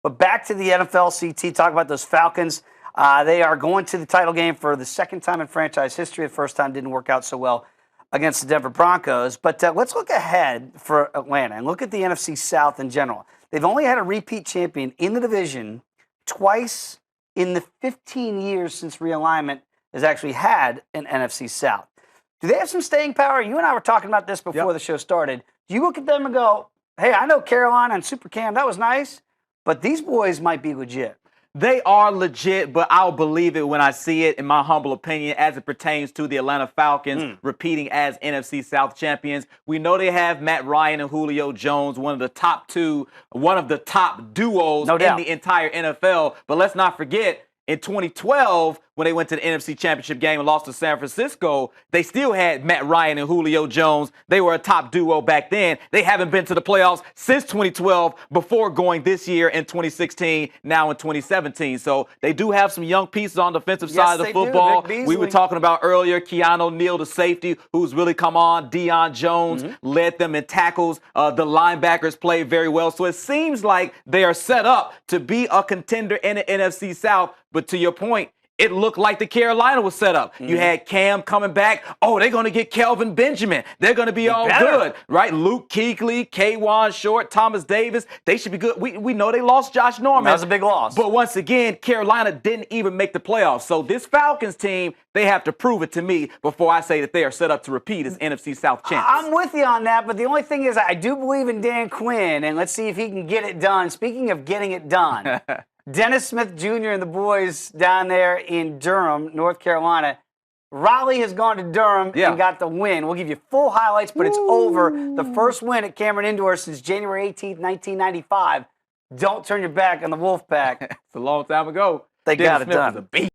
But back to the NFL, CT, talk about those Falcons. They are going to the title game for the second time in franchise history. The first time didn't work out so well against the Denver Broncos. But let's look ahead for Atlanta and look at the NFC South in general. They've only had a repeat champion in the division twice in the 15 years since realignment has actually had an NFC South. Do they have some staying power? You and I were talking about this before the show started. Do you look at them and go, hey, I know Carolina and Super Cam, that was nice, but these boys might be legit. They are legit, but I'll believe it when I see it, in my humble opinion, as it pertains to the Atlanta Falcons repeating as NFC South champions. We know they have Matt Ryan and Julio Jones, one of the top duos in the entire NFL. But let's not forget, in 2012, when they went to the NFC Championship game and lost to San Francisco, they still had Matt Ryan and Julio Jones. They were a top duo back then. They haven't been to the playoffs since 2012, before going this year in 2016, now in 2017. So they do have some young pieces on the defensive side of the football. We were talking about earlier Keanu Neal, the safety, who's really come on. Deion Jones led them in tackles. The linebackers played very well. So it seems like they are set up to be a contender in the NFC South. But to your point, it looked like the Carolina was set up. You had Cam coming back. Oh, they're going to get Kelvin Benjamin. They're going to be all good, right? Luke Kuechly, K'Wan Short, Thomas Davis. They should be good. We know they lost Josh Norman. That was a big loss. But once again, Carolina didn't even make the playoffs. So this Falcons team, they have to prove it to me before I say that they are set up to repeat as NFC South champions. I'm with you on that, but the only thing is I do believe in Dan Quinn, and let's see if he can get it done. Speaking of getting it done, Dennis Smith Jr. and the boys down there in Durham, North Carolina. Raleigh has gone to Durham and got the win. We'll give you full highlights, but it's over. The first win at Cameron Indoor since January 18th, 1995. Don't turn your back on the Wolfpack. It's a long time ago. They got it done. Was a beast.